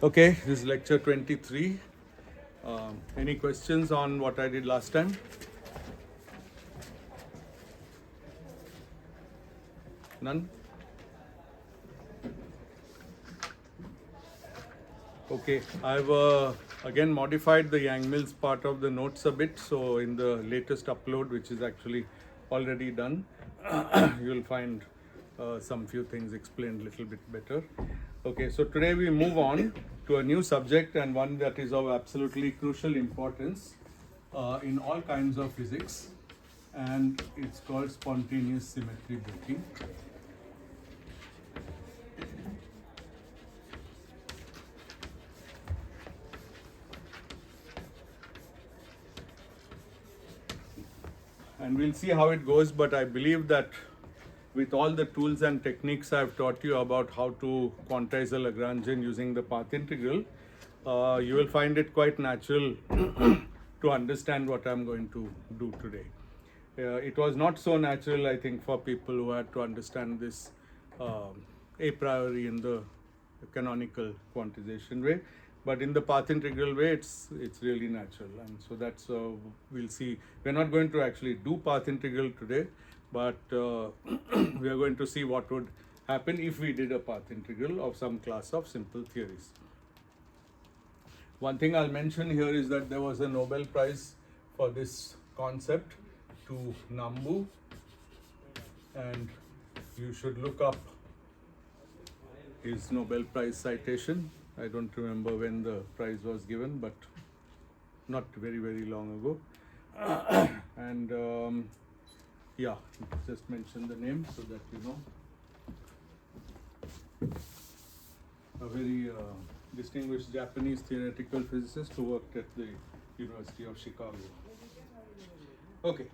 Okay, this is lecture 23. Any questions on what I did last time? None? Okay, I've again modified the Yang-Mills part of the notes a bit. So in the latest upload, which is actually already done, you'll find some few things explained a little bit better. Okay, so today we move on to a new subject and one that is of absolutely crucial importance in all kinds of physics, and it's called spontaneous symmetry breaking. And we'll see how it goes, but I believe that with all the tools and techniques I've taught you about how to quantize a Lagrangian using the path integral, you will find it quite natural to understand what I'm going to do today. It was not so natural, I think, for people who had to understand this a priori in the canonical quantization way, but in the path integral way, it's really natural, and so that's we'll see. We're not going to actually do path integral today, but we are going to see what would happen if we did a path integral of some class of simple theories. One thing I'll mention here is that there was a Nobel Prize for this concept to Nambu, and you should look up his Nobel Prize citation. I don't remember when the prize was given, but not very, very long ago. And yeah, just mention the name so that you know. A very distinguished Japanese theoretical physicist who worked at the University of Chicago. Okay,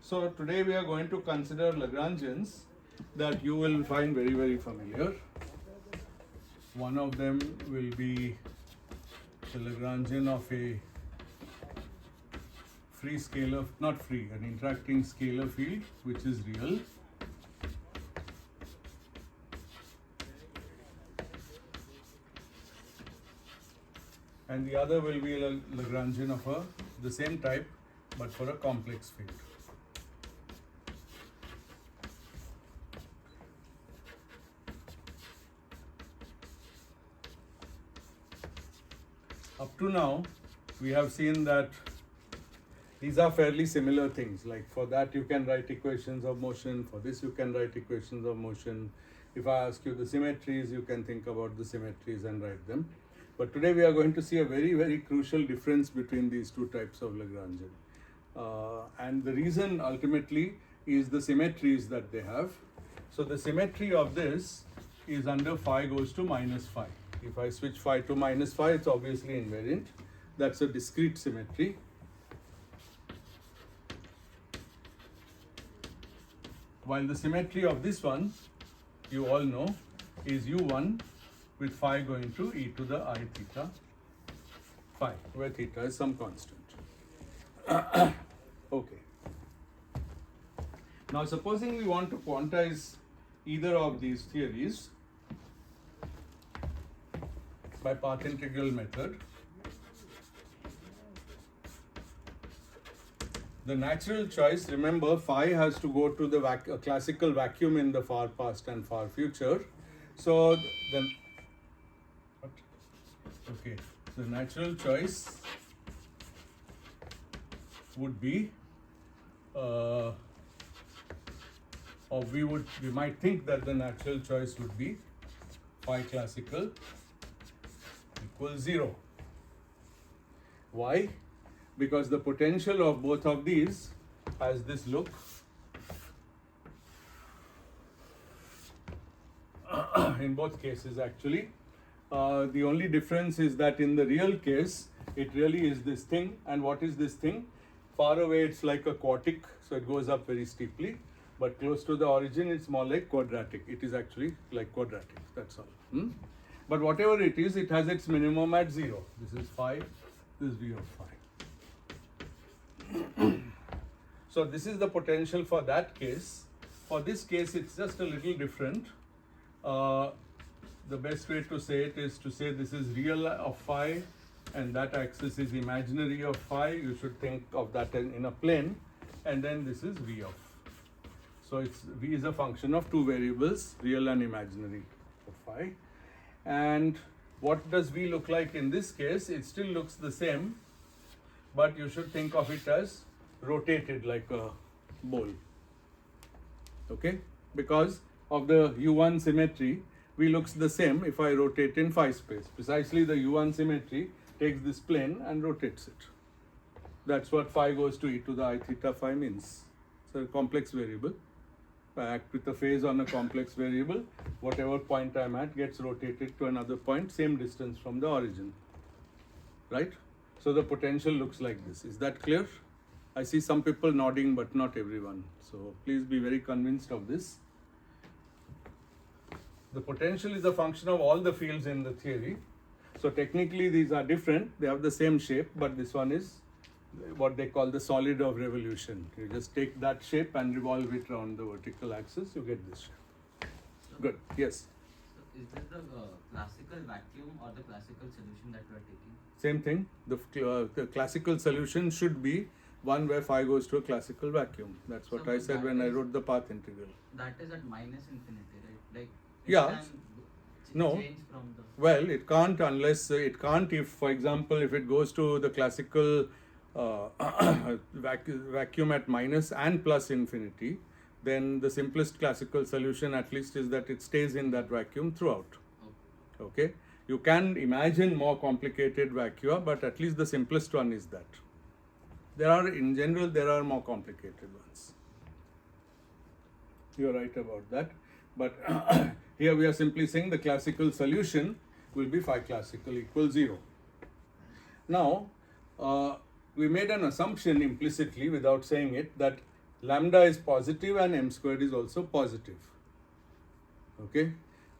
so today we are going to consider Lagrangians that you will find very, very familiar. One of them will be the Lagrangian of a free scalar, not free, an interacting scalar field which is real. And the other will be a Lagrangian of the same type but for a complex field. Up to now, we have seen that these are fairly similar things. Like for that you can write equations of motion, for this you can write equations of motion. If I ask you the symmetries, you can think about the symmetries and write them. But today we are going to see a very, very crucial difference between these two types of Lagrangian. And the reason ultimately is the symmetries that they have. So the symmetry of this is under phi goes to minus phi. If I switch phi to minus phi, it's obviously invariant. That's a discrete symmetry. While the symmetry of this one, you all know, is u1 with phi going to e to the I theta phi, where theta is some constant. Okay. Now supposing we want to quantize either of these theories by path integral method, the natural choice, remember, phi has to go to the classical vacuum in the far past and far future. So then, what? Okay, the natural choice would be, or we might think that the natural choice would be phi classical equals 0. Why? Because the potential of both of these has this look. In both cases, actually. The only difference is that in the real case, it really is this thing. And what is this thing? Far away, it's like a quartic, so it goes up very steeply. But close to the origin, it's more like quadratic. It is actually like quadratic, that's all. But whatever it is, it has its minimum at 0. This is phi, this is v of phi. So this is the potential for that case. For this case, it's just a little different. the best way to say it is to say this is real of phi and that axis is imaginary of phi. You should think of that in a plane, and then this is v of. So it's v is a function of two variables, real and imaginary of phi. And what does v look like in this case? It still looks the same, but you should think of it as rotated like a bowl. Okay? Because of the U1 symmetry, v looks the same if I rotate in phi space. Precisely the U1 symmetry takes this plane and rotates it. That's what phi goes to e to the I theta phi means. So a complex variable. If I act with a phase on a complex variable, whatever point I'm at gets rotated to another point, same distance from the origin. Right? So the potential looks like this. Is that clear? I see some people nodding, but not everyone. So please be very convinced of this. The potential is a function of all the fields in the theory. So technically these are different. They have the same shape, but this one is what they call the solid of revolution. You just take that shape and revolve it around the vertical axis, you get this shape. Good. Yes? So is this the classical vacuum or the classical solution that we are taking? Same thing. The classical solution should be one where phi goes to a classical vacuum. That's what So I said that when I is- wrote the path integral. That is at minus infinity, right? Like Yeah. can No. change from the Well, it can't unless it can't if, for example, if it goes to the classical vacuum at minus and plus infinity, then the simplest classical solution at least is that it stays in that vacuum throughout. Okay? You can imagine more complicated vacua, but at least the simplest one is that. In general, there are more complicated ones. You're right about that. But here we are simply saying the classical solution will be phi classical equals 0. Now, we made an assumption implicitly without saying it that lambda is positive and m squared is also positive. Okay?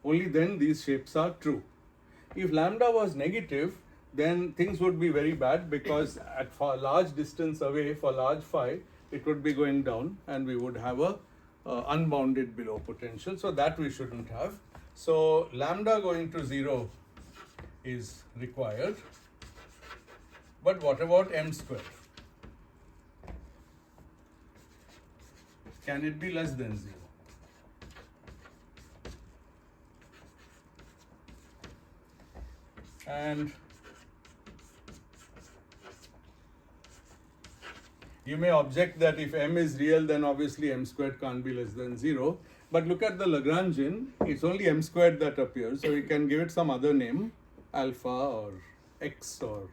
Only then these shapes are true. If lambda was negative, then things would be very bad because at far large distance away for large phi, it would be going down and we would have a unbounded below potential. So that we shouldn't have. So lambda going to 0 is required. But what about m squared? Can it be less than 0? And you may object that if m is real, then obviously m squared can't be less than 0. But look at the Lagrangian, it's only m squared that appears, so we can give it some other name, alpha or x or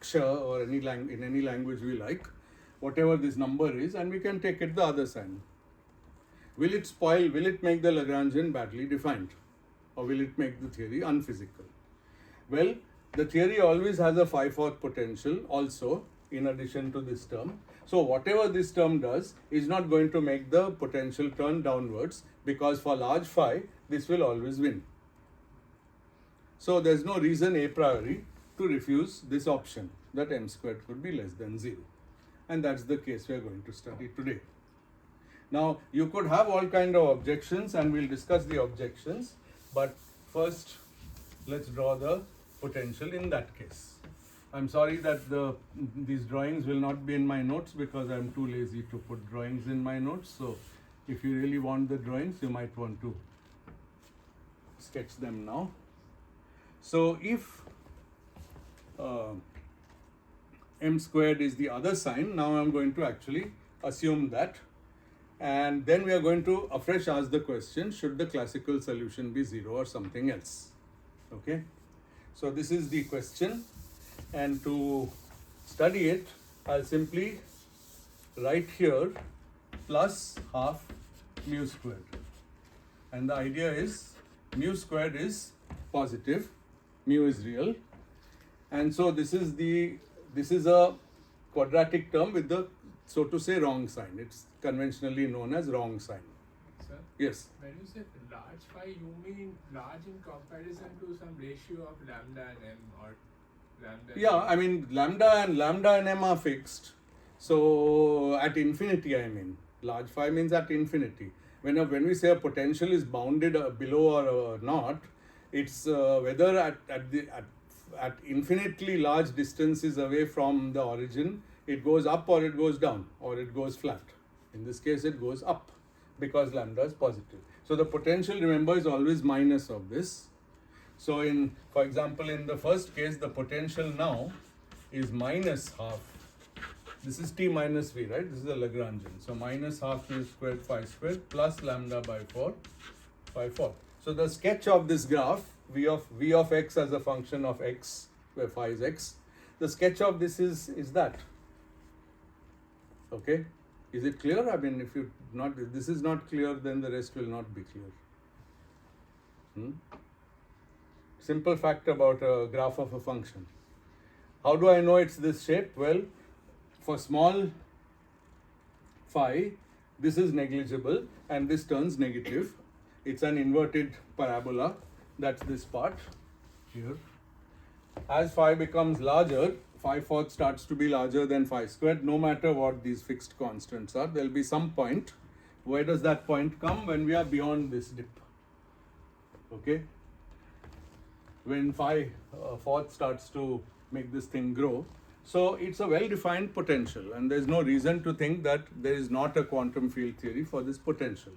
ksha or in any language we like, whatever this number is, and we can take it the other sign. Will it spoil, will it make the Lagrangian badly defined? Or will it make the theory unphysical? Well, the theory always has a phi-4 potential also in addition to this term. So whatever this term does is not going to make the potential turn downwards because for large phi, this will always win. So there's no reason a priori to refuse this option that m squared could be less than 0. And that's the case we are going to study today. Now, you could have all kind of objections and we'll discuss the objections, but first let's draw the potential in that case. I'm sorry that these drawings will not be in my notes because I'm too lazy to put drawings in my notes. So if you really want the drawings, you might want to sketch them now. So if m squared is the other sign, now I'm going to actually assume that. And then we are going to afresh ask the question, should the classical solution be 0 or something else? Okay. So this is the question. And to study it, I'll simply write here plus half mu squared. And the idea is mu squared is positive, mu is real. And so this is a quadratic term with the, so to say, wrong sign. It's conventionally known as wrong sign. Sir, Yes. when you say large phi, you mean large in comparison to some ratio of lambda and m or lambda? Yeah, I mean lambda and m are fixed. So at infinity, I mean large phi means at infinity. When we say a potential is bounded below or not, It's whether at infinitely large distances away from the origin, it goes up or it goes down or it goes flat. In this case, it goes up because lambda is positive. So the potential, remember, is always minus of this. So for example, in the first case, the potential now is minus half. This is t minus v, right? This is a Lagrangian. So minus half mu squared phi squared plus lambda by 4 phi 4. So the sketch of this graph, v of x as a function of x, where phi is x, the sketch of this is that. Okay? Is it clear? I mean, if this is not clear, then the rest will not be clear. Simple fact about a graph of a function. How do I know it's this shape? Well, for small phi, this is negligible and this turns negative. It's an inverted parabola. That's this part here. As phi becomes larger, phi fourth starts to be larger than phi squared. No matter what these fixed constants are, there will be some point. Where does that point come? When we are beyond this dip. Okay? When phi fourth starts to make this thing grow. So it's a well-defined potential, and there's no reason to think that there is not a quantum field theory for this potential.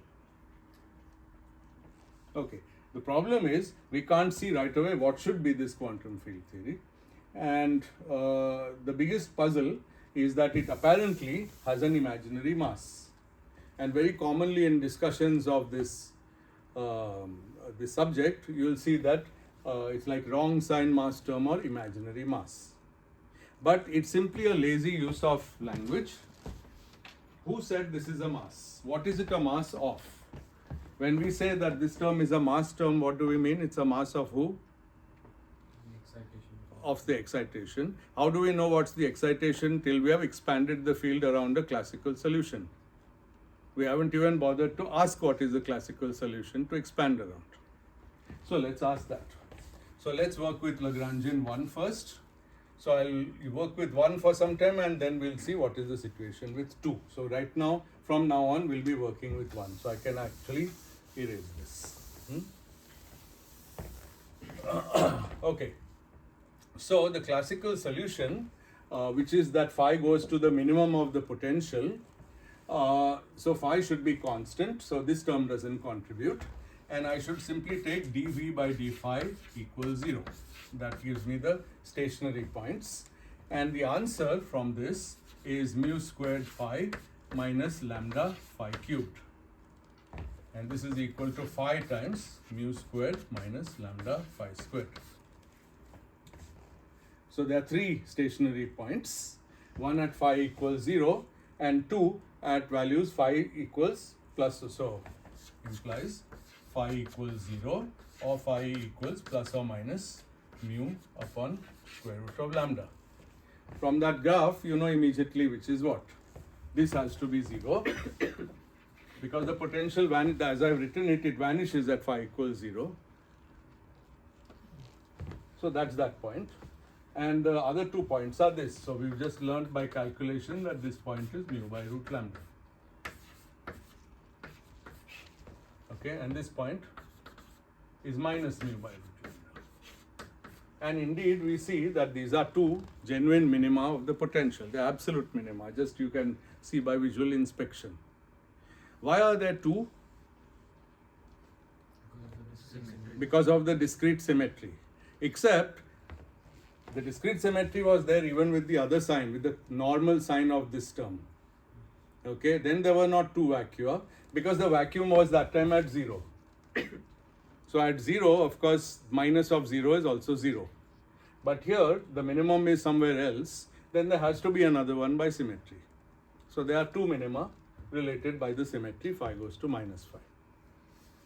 Okay, the problem is we can't see right away what should be this quantum field theory, and the biggest puzzle is that it apparently has an imaginary mass. And very commonly in discussions of this subject, you'll see that it's like wrong sign mass term or imaginary mass. But it's simply a lazy use of language. Who said this is a mass? What is it a mass of? When we say that this term is a mass term, what do we mean? It's a mass of who? Of the excitation. How do we know what's the excitation till we have expanded the field around a classical solution? We haven't even bothered to ask what is the classical solution to expand around. So let's ask that. So let's work with Lagrangian 1 first. So I'll work with 1 for some time and then we'll see what is the situation with 2. So right now, from now on, we'll be working with 1. So I can actually erase this. Okay. So the classical solution, which is that phi goes to the minimum of the potential. So phi should be constant. So this term doesn't contribute. And I should simply take dv by d phi equals 0. That gives me the stationary points. And the answer from this is mu squared phi minus lambda phi cubed. And this is equal to phi times mu squared minus lambda phi squared. So there are 3 stationary points. 1 at phi equals 0 and 2 at values phi equals plus. So implies phi equals 0 or phi equals plus or minus mu upon square root of lambda. From that graph, you know immediately which is what. This has to be 0 because the potential, as I've written it, it vanishes at phi equals 0. So that's that point. And the other 2 points are this. So we've just learned by calculation that this point is mu by root lambda. Okay, and this point is minus mu by root lambda. And indeed, we see that these are 2 genuine minima of the potential. They're absolute minima, just you can see by visual inspection. Why are there 2? Because of the discrete symmetry. Except the discrete symmetry was there even with the other sign, with the normal sign of this term. Okay, then there were not 2 vacua because the vacuum was that time at 0. So at 0, of course, minus of 0 is also 0. But here, the minimum is somewhere else, then there has to be another one by symmetry. So there are 2 minima related by the symmetry, phi goes to minus phi.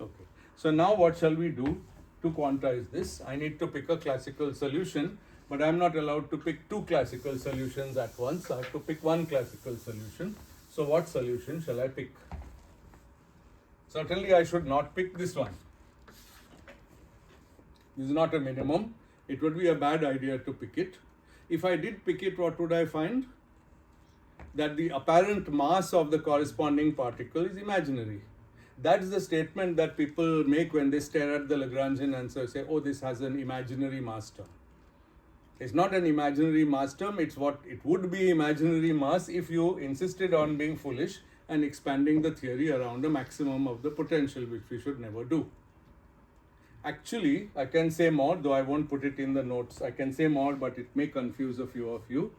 Okay. So now what shall we do to quantize this? I need to pick a classical solution, but I am not allowed to pick 2 classical solutions at once. I have to pick 1 classical solution. So what solution shall I pick? Certainly I should not pick this one. This is not a minimum. It would be a bad idea to pick it. If I did pick it, what would I find? That the apparent mass of the corresponding particle is imaginary. That's the statement that people make when they stare at the Lagrangian answer, say, oh, this has an imaginary mass term. It's not an imaginary mass term, it's what it would be imaginary mass if you insisted on being foolish and expanding the theory around a maximum of the potential, which we should never do. Actually, I can say more, though I won't put it in the notes. I can say more, but it may confuse a few of you.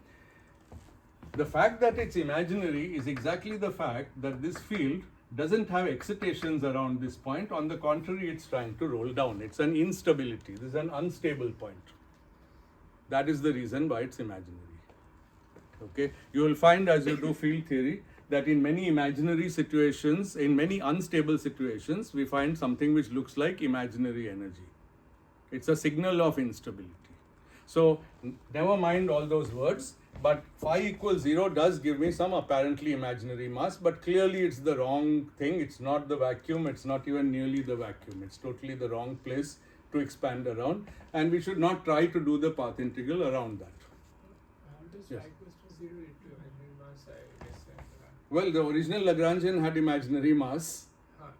The fact that it's imaginary is exactly the fact that this field doesn't have excitations around this point. On the contrary, it's trying to roll down. It's an instability. This is an unstable point. That is the reason why it's imaginary. Okay, you will find as you do field theory that in many imaginary situations, in many unstable situations, we find something which looks like imaginary energy. It's a signal of instability. So never mind all those words, but phi equals 0 does give me some apparently imaginary mass, but clearly it's the wrong thing. It's not the vacuum. It's not even nearly the vacuum. It's totally the wrong place to expand around, and we should not try to do the path integral around that. How does Yes. phi equals to 0 lead to imaginary mass? I guess. Well, the original Lagrangian had imaginary mass,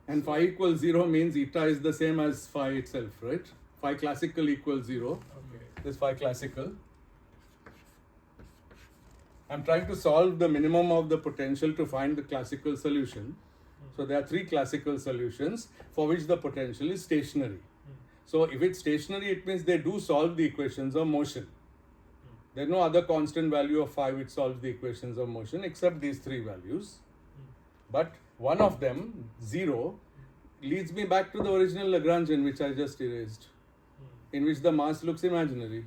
and phi equals 0 means eta is the same as phi itself, right? Phi classical equals 0. Okay. This phi classical. I'm trying to solve the minimum of the potential to find the classical solution. So there are three classical solutions for which the potential is stationary. So if it's stationary, it means they do solve the equations of motion. There's no other constant value of phi which solves the equations of motion except these three values. But one of them, 0, leads me back to the original Lagrangian which I just erased, in which the mass looks imaginary.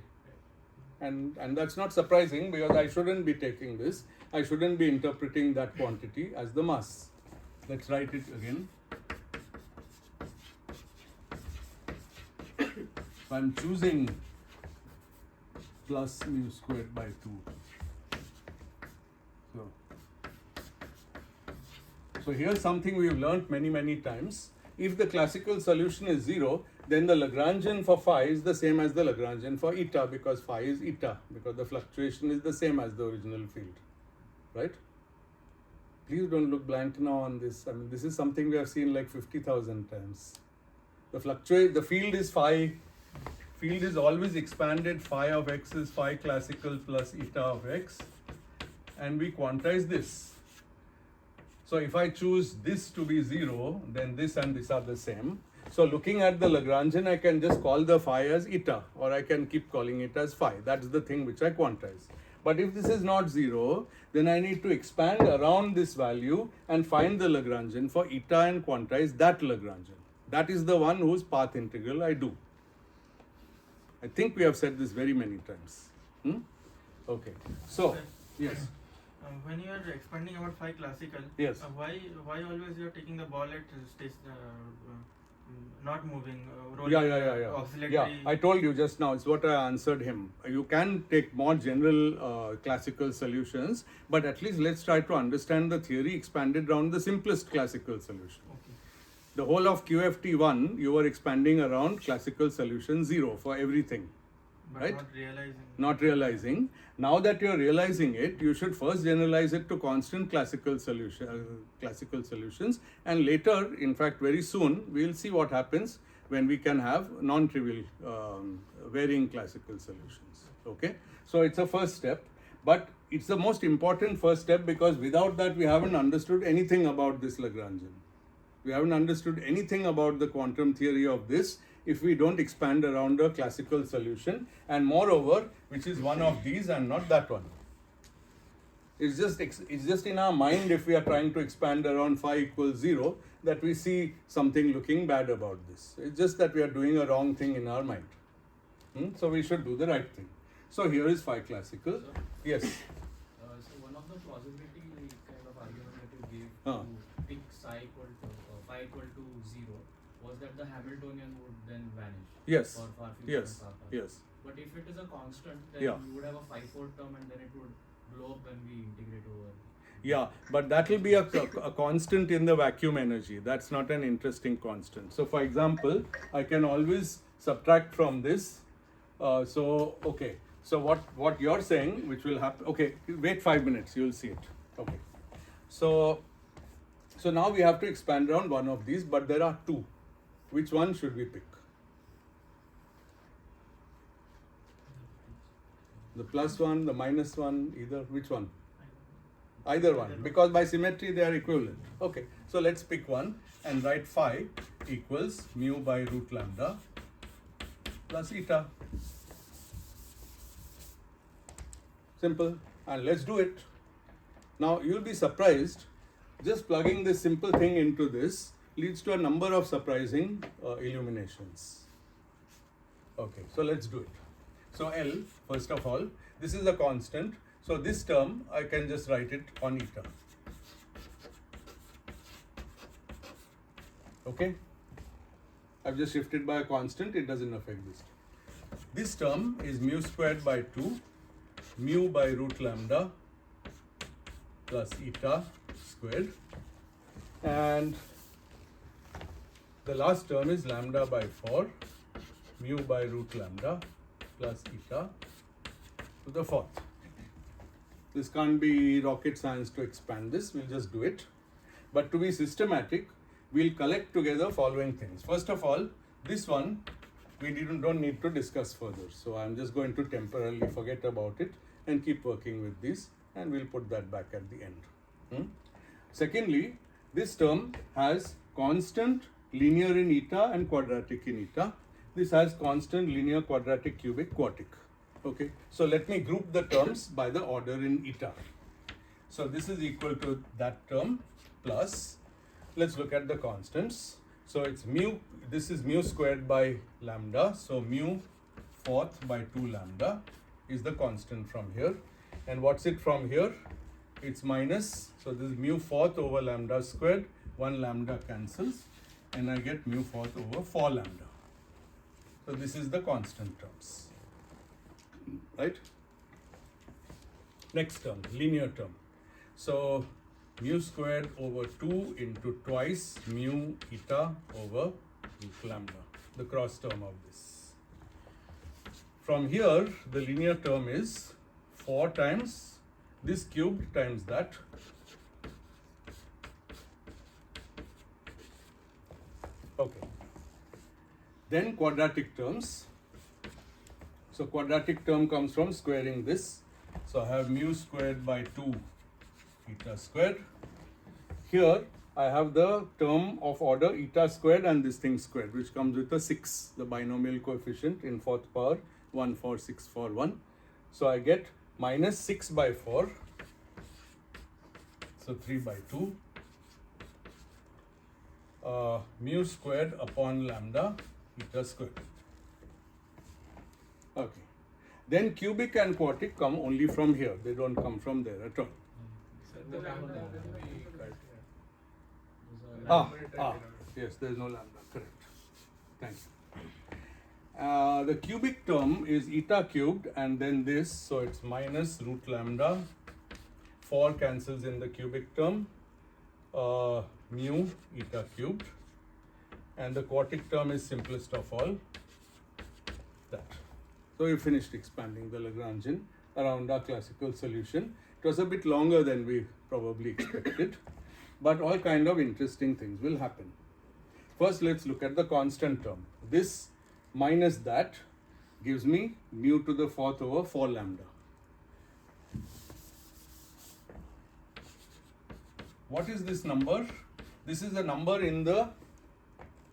And that's not surprising because I shouldn't be taking this. I shouldn't be interpreting that quantity as the mass. Let's write it again. If I'm choosing plus mu squared by 2. So here's something we've learnt many times. If the classical solution is 0, then the Lagrangian for phi is the same as the Lagrangian for eta, because phi is eta, because the fluctuation is the same as the original field, right? Please don't look blank now on this. I mean, this is something we have seen like 50,000 times. The field is phi. Field is always expanded. Phi of x is phi classical plus eta of x, and we quantize this. So if I choose this to be 0, then this and this are the same. So looking at the Lagrangian, I can just call the phi as eta, or I can keep calling it as phi. That's the thing which I quantize. But if this is not 0, then I need to expand around this value and find the Lagrangian for eta and quantize that Lagrangian. That is the one whose path integral I do. I think we have said this very many times. Okay. So, yes. When you are expanding about phi classical, Yes. Why always you are taking the ball at not moving, rolling, Yeah. oscillatory? Yeah, I told you just now, it's what I answered him. You can take more general classical solutions, but at least let's try to understand the theory expanded around the simplest classical solution. Okay. The whole of QFT1, you were expanding around classical solution 0 for everything. But Right? not realizing. Now that you're realizing it, you should first generalize it to constant classical solutions, and later, in fact very soon, we'll see what happens when we can have non-trivial varying classical solutions. Okay, so it's a first step, but it's the most important first step because without that we haven't understood anything about this Lagrangian. We haven't understood anything about the quantum theory of this if we don't expand around a classical solution, and moreover, which is one of these and not that one. It's just in our mind, if we are trying to expand around phi equals 0, that we see something looking bad about this. It's just that we are doing a wrong thing in our mind. So we should do the right thing. So here is phi classical. Yes. So one of the plausibility kind of argument that you gave Huh. to pick phi equal to 0 was that the Hamiltonian would then vanish. Yes. For far future Yes. and far past. Yes. But if it is a constant, then Yeah. you would have a 5-4 term and then it would blow up when we integrate over. Yeah, but that will be a constant in the vacuum energy. That's not an interesting constant. So for example, I can always subtract from this. Okay. So what you're saying, which will happen, okay, wait 5 minutes, you'll see it. Okay. So So now we have to expand around one of these, but there are two. Which one should we pick? The plus one, the minus one, either, which one? Either one, because by symmetry they are equivalent. Okay, so let's pick one and write phi equals mu by root lambda plus eta. Simple, and let's do it. Now you'll be surprised, just plugging this simple thing into this leads to a number of surprising illuminations. Okay, so let's do it. So L, first of all, this is a constant. So this term, I can just write it on eta. Okay? I've just shifted by a constant, it doesn't affect this. This term is mu squared by 2, mu by root lambda plus eta squared. And the last term is lambda by 4, mu by root lambda plus eta to the fourth. This can't be rocket science to expand this, we'll just do it. But to be systematic, we'll collect together following things. First of all, this one we don't need to discuss further. So I'm just going to temporarily forget about it and keep working with this, and we'll put that back at the end. Secondly, this term has constant, linear in eta and quadratic in eta. This has constant, linear, quadratic, cubic, quartic. Okay, so let me group the terms by the order in eta. So this is equal to that term plus, let's look at the constants. So it's mu, this is mu squared by lambda. So mu fourth by 2 lambda is the constant from here. And what's it from here? It's minus, so this is mu fourth over lambda squared, 1 lambda cancels, and I get mu fourth over 4 lambda. So this is the constant terms. Right? Next term, linear term. So mu squared over 2 into twice mu eta over root lambda, the cross term of this. From here, the linear term is 4 times this cubed times that. Okay. Then quadratic terms. So quadratic term comes from squaring this. So I have mu squared by 2 eta squared. Here I have the term of order eta squared and this thing squared, which comes with a 6, the binomial coefficient in 4th power, 1, 4, 6, 4, 1. So I get minus 6 by 4, so 3 by 2, mu squared upon lambda eta squared. Okay. Then cubic and quartic come only from here, they don't come from there at all. So the lambda will be cut here. Yes, there is no lambda, correct. Thank you. The cubic term is eta cubed and then this, so it's minus root lambda. 4 cancels in the cubic term, mu eta cubed, and the quartic term is simplest of all, that. So we finished expanding the Lagrangian around our classical solution. It was a bit longer than we probably expected, but all kind of interesting things will happen. First, let's look at the constant term. This minus that gives me mu to the 4th over 4 lambda. What is this number? This is a number in the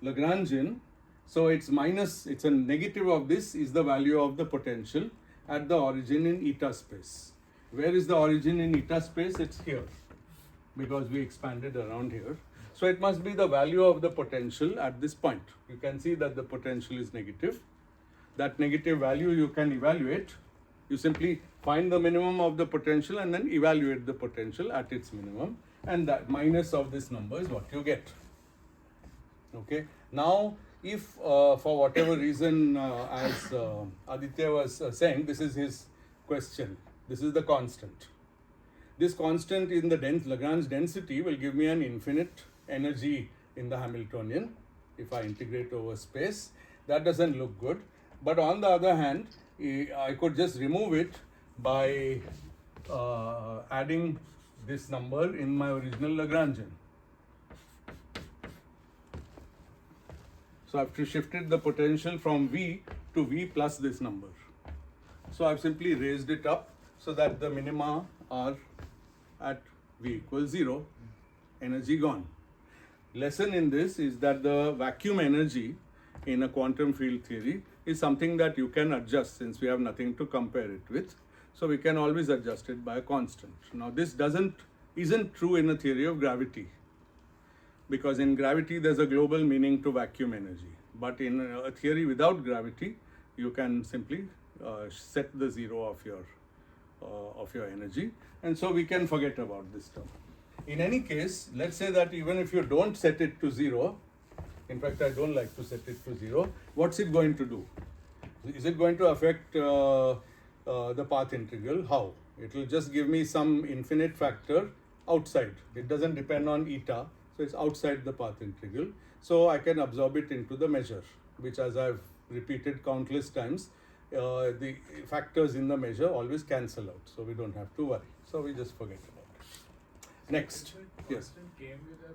Lagrangian. So it's minus, it's a negative of this is the value of the potential at the origin in eta space. Where is the origin in eta space? It's here, because we expanded around here. So it must be the value of the potential at this point. You can see that the potential is negative. That negative value you can evaluate. You simply find the minimum of the potential and then evaluate the potential at its minimum. And that minus of this number is what you get. Okay. Now, if for whatever reason, as Aditya was saying, this is his question. This is the constant. This constant in the Lagrange density will give me an infinite energy in the Hamiltonian if I integrate over space. That doesn't look good. But on the other hand, I could just remove it by adding this number in my original Lagrangian. So I've shifted the potential from V to V plus this number. So I've simply raised it up so that the minima are at V equals 0, energy gone. Lesson in this is that the vacuum energy in a quantum field theory is something that you can adjust since we have nothing to compare it with. So we can always adjust it by a constant. Now this isn't true in a theory of gravity, because in gravity there's a global meaning to vacuum energy. But in a theory without gravity, you can simply set the zero of your energy, and so we can forget about this term. In any case, let's say that even if you don't set it to 0, in fact I don't like to set it to 0, what's it going to do? Is it going to affect the path integral? How? It will just give me some infinite factor outside. It doesn't depend on eta, so it's outside the path integral. So I can absorb it into the measure, which, as I've repeated countless times, the factors in the measure always cancel out, so we don't have to worry. So we just forget about it. Next. Yes. Constant came with a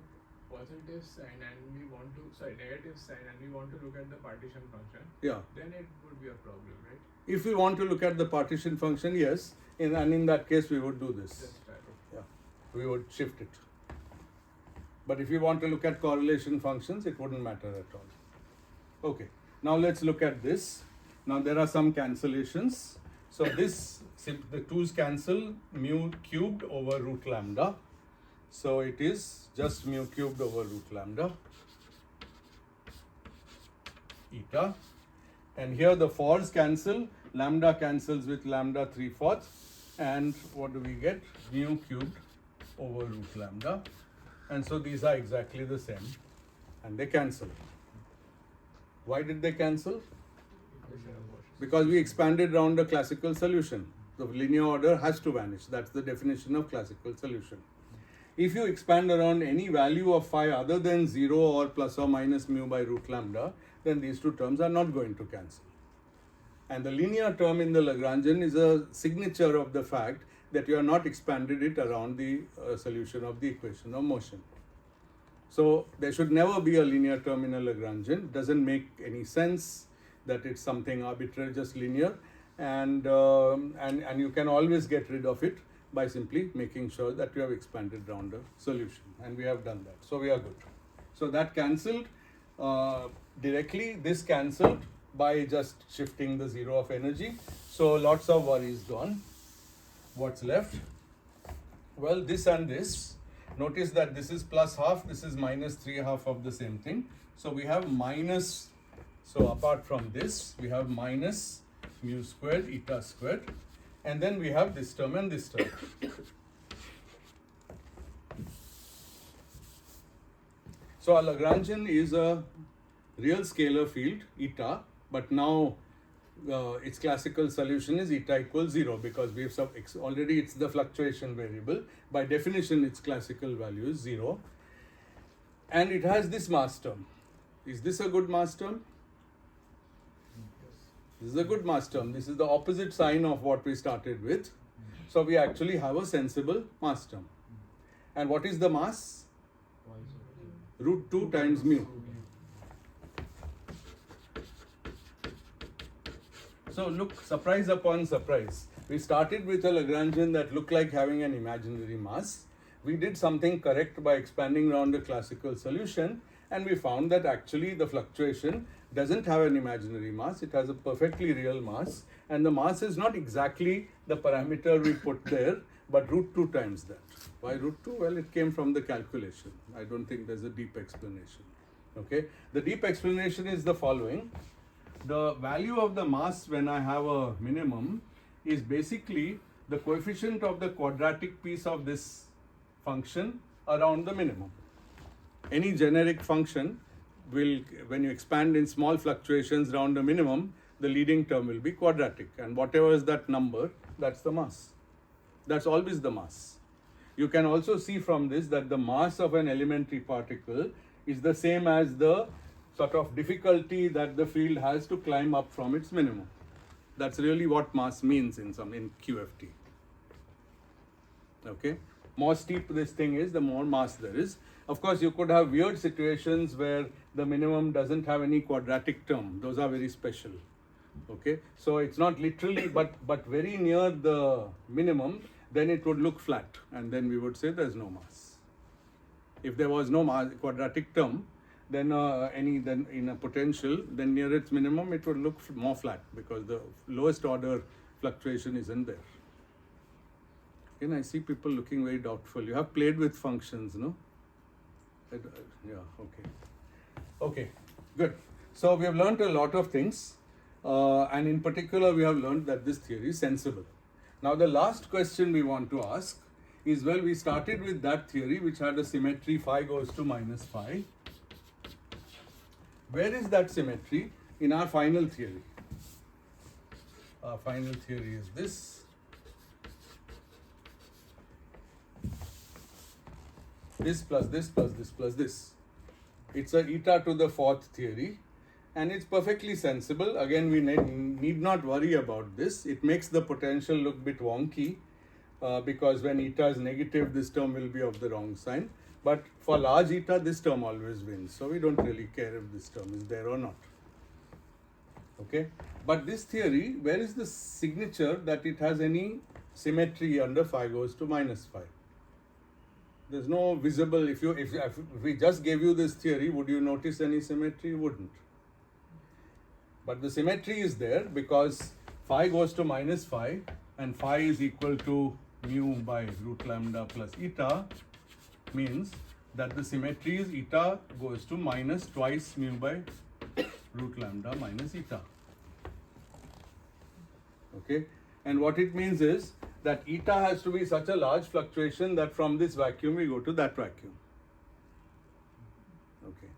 positive sign and we want to, negative sign, and we want to look at the partition function. Yeah. Then it would be a problem, right? If we want to look at the partition function, yes, and in that case we would do this. That's right. Yeah, we would shift it. But if you want to look at correlation functions, it wouldn't matter at all. Okay, now let's look at this. Now there are some cancellations. So this, the 2's cancel, mu cubed over root lambda. So it is just mu cubed over root lambda eta. And here the 4's cancel, lambda cancels with lambda 3/4, and what do we get? Mu cubed over root lambda. And so these are exactly the same, and they cancel. Why did they cancel? Because we expanded around a classical solution. The linear order has to vanish. That's the definition of classical solution. If you expand around any value of phi other than 0 or plus or minus mu by root lambda, then these two terms are not going to cancel. And the linear term in the Lagrangian is a signature of the fact that you have not expanded it around the solution of the equation of motion. So there should never be a linear term in a Lagrangian. It doesn't make any sense that it's something arbitrary, just linear, and you can always get rid of it by simply making sure that you have expanded around a solution, and we have done that. So we are good. So that cancelled directly. This cancelled by just shifting the zero of energy. So lots of worries gone. What's left? Well, this and this. Notice that this is plus half, this is minus 3/2 of the same thing. So we have minus, so apart from this, we have minus mu squared, eta squared, and then we have this term and this term. So a Lagrangian is a real scalar field, eta, but now its classical solution is eta equals 0 because we have already it's the fluctuation variable. By definition, its classical value is 0. And it has this mass term. Is this a good mass term? This is a good mass term. This is the opposite sign of what we started with. So we actually have a sensible mass term. And what is the mass? Root 2 times mu. So look, surprise upon surprise. We started with a Lagrangian that looked like having an imaginary mass. We did something correct by expanding around the classical solution, and we found that actually the fluctuation doesn't have an imaginary mass. It has a perfectly real mass, and the mass is not exactly the parameter we put there, but root 2 times that. Why root 2? Well, it came from the calculation. I don't think there's a deep explanation. Okay, the deep explanation is the following. The value of the mass when I have a minimum is basically the coefficient of the quadratic piece of this function around the minimum. Any generic function will, when you expand in small fluctuations around the minimum, the leading term will be quadratic, and whatever is that number, that's the mass. That's always the mass. You can also see from this that the mass of an elementary particle is the same as the sort of difficulty that the field has to climb up from its minimum. That's really what mass means in QFT. Okay, more steep this thing is, the more mass there is. Of course, you could have weird situations where the minimum doesn't have any quadratic term. Those are very special. Okay, so it's not literally, but very near the minimum, then it would look flat, and then we would say there's no mass. If there was no mass, quadratic term, then then in a potential, then near its minimum it would look more flat because the lowest order fluctuation isn't there. And I see people looking very doubtful. You have played with functions, no? Yeah, okay. Okay, good. So we have learnt a lot of things, and in particular we have learnt that this theory is sensible. Now the last question we want to ask is, well, we started with that theory which had a symmetry phi goes to minus phi. Where is that symmetry in our final theory? Our final theory is this. This plus this plus this plus this. It's a eta to the fourth theory, and it's perfectly sensible. Again, we need not worry about this. It makes the potential look a bit wonky because when eta is negative, this term will be of the wrong sign. But for large eta, this term always wins. So we don't really care if this term is there or not. Okay? But this theory, where is the signature that it has any symmetry under phi goes to minus phi? There's no visible, if we just gave you this theory, would you notice any symmetry? You wouldn't. But the symmetry is there because phi goes to minus phi and phi is equal to mu by root lambda plus eta, means that the symmetry is eta goes to minus twice mu by root lambda minus eta. Okay, and what it means is that eta has to be such a large fluctuation that from this vacuum we go to that vacuum. Okay,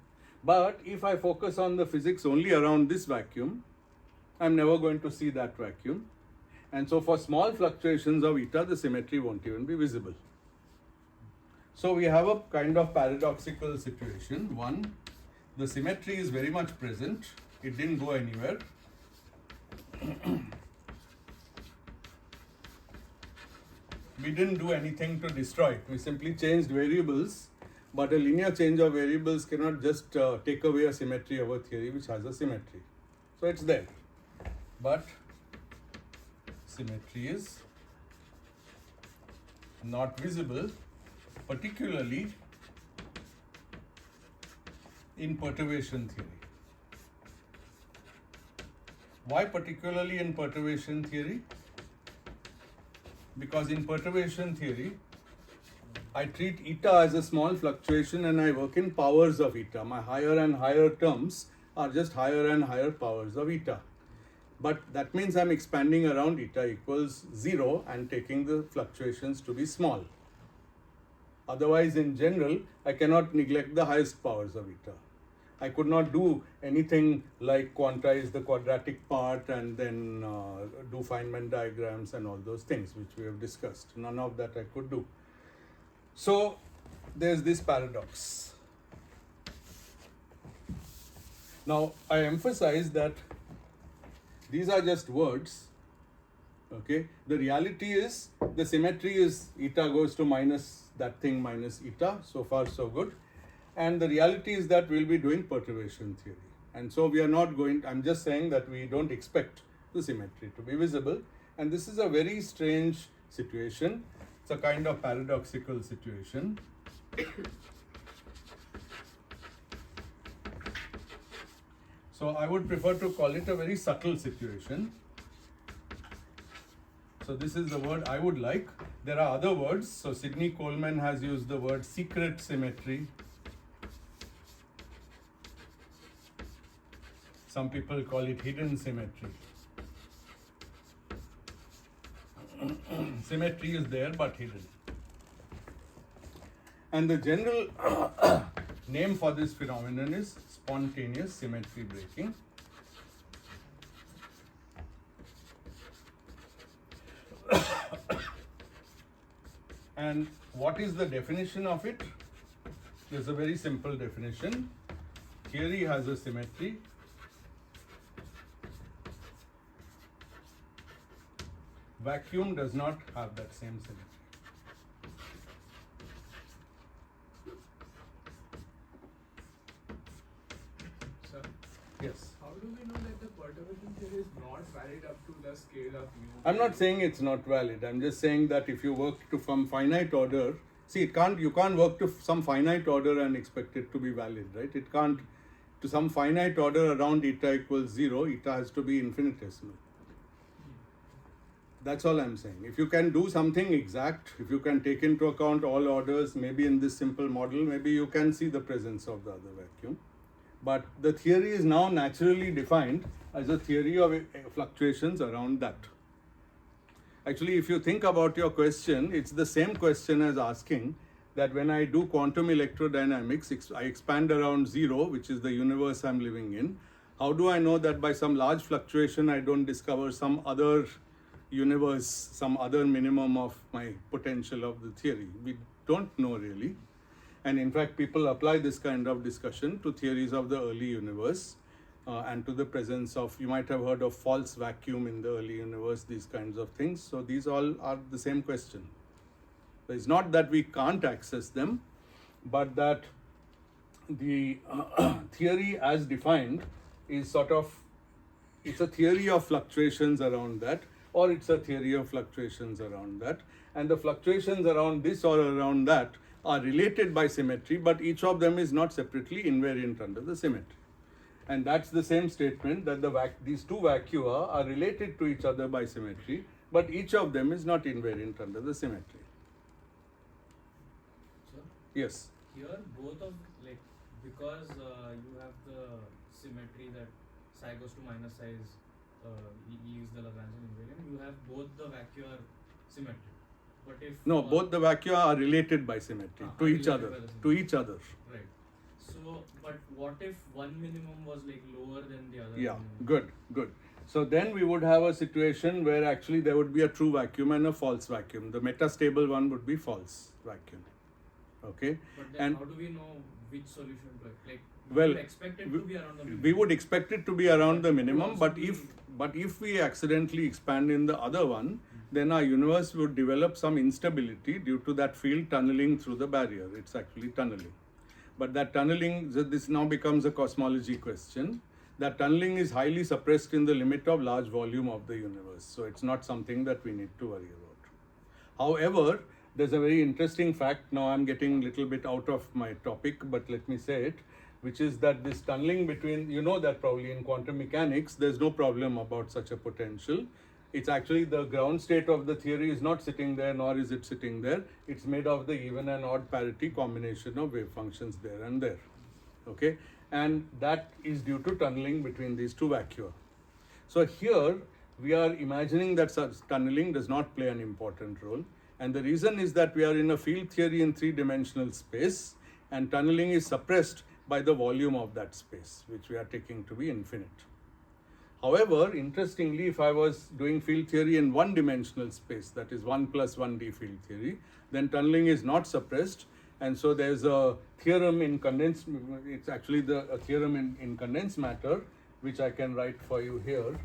but if I focus on the physics only around this vacuum, I'm never going to see that vacuum, and so for small fluctuations of eta, the symmetry won't even be visible. So we have a kind of paradoxical situation. One, the symmetry is very much present, it didn't go anywhere. We didn't do anything to destroy it, we simply changed variables, but a linear change of variables cannot just take away a symmetry of a theory which has a symmetry. So it's there, but symmetry is not visible, particularly in perturbation theory. Why particularly in perturbation theory? Because in perturbation theory, I treat eta as a small fluctuation and I work in powers of eta. My higher and higher terms are just higher and higher powers of eta. But that means I'm expanding around eta equals 0 and taking the fluctuations to be small. Otherwise, in general, I cannot neglect the highest powers of eta. I could not do anything like quantize the quadratic part and then do Feynman diagrams and all those things which we have discussed. None of that I could do. So there's this paradox. Now I emphasize that these are just words. Okay, the reality is the symmetry is eta goes to minus that thing minus eta. So far so good. And the reality is that we'll be doing perturbation theory. And so we are not going, I'm just saying that we don't expect the symmetry to be visible. And this is a very strange situation. It's a kind of paradoxical situation. So I would prefer to call it a very subtle situation. So this is the word I would like. There are other words. So Sidney Coleman has used the word secret symmetry. Some people call it hidden symmetry. Symmetry is there but hidden. And the general name for this phenomenon is spontaneous symmetry breaking. And what is the definition of it? There's a very simple definition. Theory has a symmetry. Vacuum does not have that same symmetry. valid up to the scale of u. I'm not saying it's not valid. I'm just saying that if you work to some finite order, see, you can't work to some finite order and expect it to be valid, right? It can't, to some finite order around eta equals 0, eta has to be infinitesimal. That's all I'm saying. If you can do something exact, if you can take into account all orders, maybe in this simple model, maybe you can see the presence of the other vacuum. But the theory is now naturally defined as a theory of fluctuations around that. Actually, if you think about your question, it's the same question as asking that when I do quantum electrodynamics, I expand around 0, which is the universe I'm living in. How do I know that by some large fluctuation I don't discover some other universe, some other minimum of my potential of the theory? We don't know really. And in fact, people apply this kind of discussion to theories of the early universe and to the presence of, you might have heard of false vacuum in the early universe, these kinds of things. So these all are the same question. So it's not that we can't access them, but that the theory as defined is sort of, it's a theory of fluctuations around that, or it's a theory of fluctuations around that. And the fluctuations around this or around that are related by symmetry, but each of them is not separately invariant under the symmetry. And that's the same statement that these two vacua are related to each other by symmetry, but each of them is not invariant under the symmetry. Sir, Yes. here both of, like, because you have the symmetry that psi goes to minus psi is leaves the Lagrangian invariant, you have both the vacua are symmetric. But if No, both the vacua are related by symmetry to each related other. by the To symmetry. each other. Right. So, but what if one minimum was like lower than the other? Yeah, minimum? good. So then we would have a situation where actually there would be a true vacuum and a false vacuum. The metastable one would be false vacuum. Okay? But then And how do we know which solution to like? well, We would expect it to be around the minimum. we would expect it to be around the But it minimum, could but also if we accidentally expand in the other one, then our universe would develop some instability due to that field tunneling through the barrier. It's actually tunneling. But that tunneling, this now becomes a cosmology question. That tunneling is highly suppressed in the limit of large volume of the universe. So it's not something that we need to worry about. However, there's a very interesting fact. Now I'm getting a little bit out of my topic, but let me say it, which is that this tunneling between, you know that probably in quantum mechanics, there's no problem about such a potential. It's actually the ground state of the theory is not sitting there, nor is it sitting there. It's made of the even and odd parity combination of wave functions there and there. Okay? And that is due to tunneling between these two vacua. So here we are imagining that such tunneling does not play an important role. And the reason is that we are in a field theory in three-dimensional space, and tunneling is suppressed by the volume of that space, which we are taking to be infinite. However, interestingly, if I was doing field theory in one-dimensional space, that is 1 plus 1D field theory, then tunneling is not suppressed. And so there's a theorem in condensed, it's actually a theorem in condensed matter, which I can write for you here,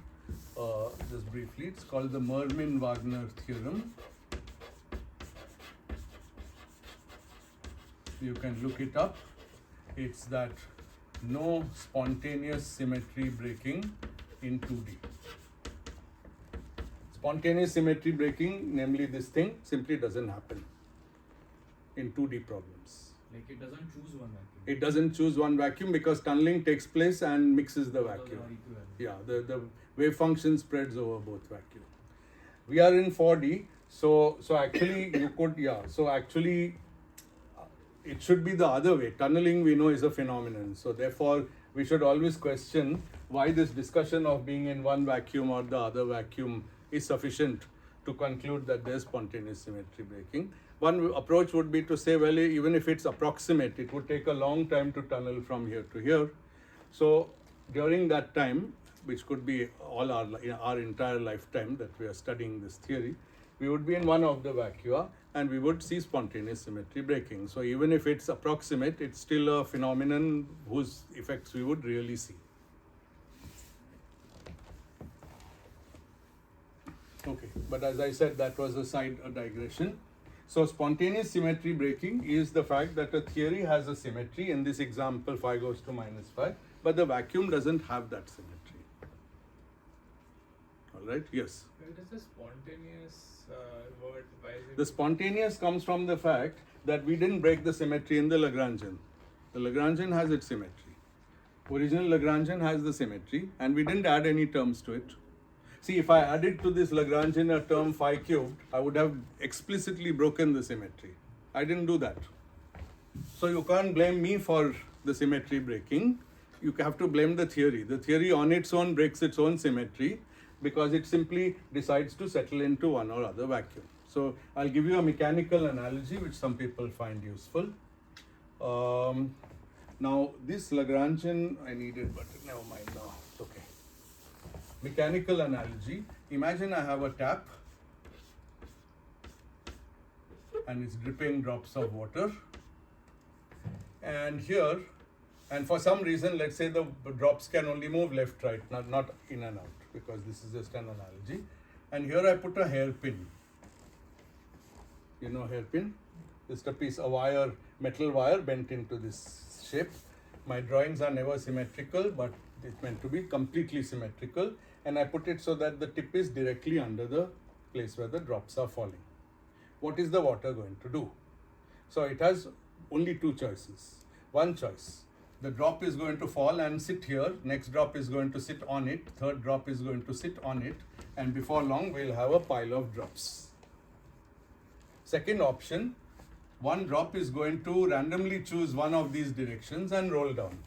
just briefly. It's called the Mermin-Wagner theorem. You can look it up. It's that no spontaneous symmetry breaking in 2D. Spontaneous symmetry breaking, namely this thing, simply doesn't happen in 2D problems. Like it doesn't choose one vacuum. It doesn't choose one vacuum because tunneling takes place and mixes the Both are vacuum. equivalent. Yeah, the wave function spreads over both vacuum. We are in 4D, so actually you could, so actually it should be the other way. Tunneling we know is a phenomenon, so therefore we should always question why this discussion of being in one vacuum or the other vacuum is sufficient to conclude that there's spontaneous symmetry breaking. One approach would be to say, well, even if it's approximate, it would take a long time to tunnel from here to here. So during that time, which could be all our entire lifetime that we are studying this theory, we would be in one of the vacua and we would see spontaneous symmetry breaking. So even if it's approximate, it's still a phenomenon whose effects we would really see. Okay, but as I said, that was a digression. So spontaneous symmetry breaking is the fact that a theory has a symmetry. In this example, phi goes to minus phi, but the vacuum doesn't have that symmetry. All right, yes. Where does the spontaneous word, why is it? The spontaneous comes from the fact that we didn't break the symmetry in the Lagrangian. The Lagrangian has its symmetry. Original Lagrangian has the symmetry, and we didn't add any terms to it. See, if I added to this Lagrangian a term phi cubed, I would have explicitly broken the symmetry. I didn't do that. So you can't blame me for the symmetry breaking. You have to blame the theory. The theory on its own breaks its own symmetry because it simply decides to settle into one or other vacuum. So I'll give you a mechanical analogy which some people find useful. Now this Lagrangian I needed, but never mind now. It's okay. Mechanical analogy. Imagine I have a tap and it's dripping drops of water. And here, and for some reason, let's say the drops can only move left, right, not in and out, because this is just an analogy. And here I put a hairpin. You know hairpin? Just a piece, a wire, metal wire bent into this shape. My drawings are never symmetrical, but it's meant to be completely symmetrical. And I put it so that the tip is directly under the place where the drops are falling. What is the water going to do? So it has only two choices. One choice, the drop is going to fall and sit here, next drop is going to sit on it, third drop is going to sit on it, and before long we'll have a pile of drops. Second option, one drop is going to randomly choose one of these directions and roll down.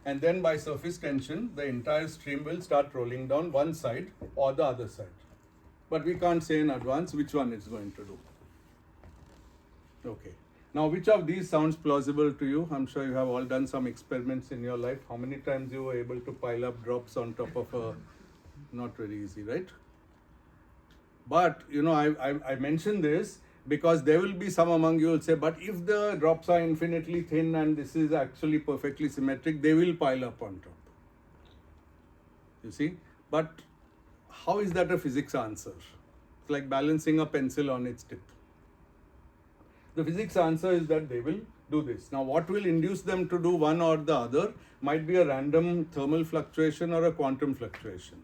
And then by surface tension, the entire stream will start rolling down one side or the other side. But we can't say in advance which one it's going to do. Okay. Now, which of these sounds plausible to you? I'm sure you have all done some experiments in your life. How many times you were able to pile up drops on top of a... Not very easy, right? But, you know, I mentioned this because there will be some among you who will say, but if the drops are infinitely thin and this is actually perfectly symmetric, they will pile up on top. You see? But how is that a physics answer? It's like balancing a pencil on its tip. The physics answer is that they will do this. Now, what will induce them to do one or the other might be a random thermal fluctuation or a quantum fluctuation.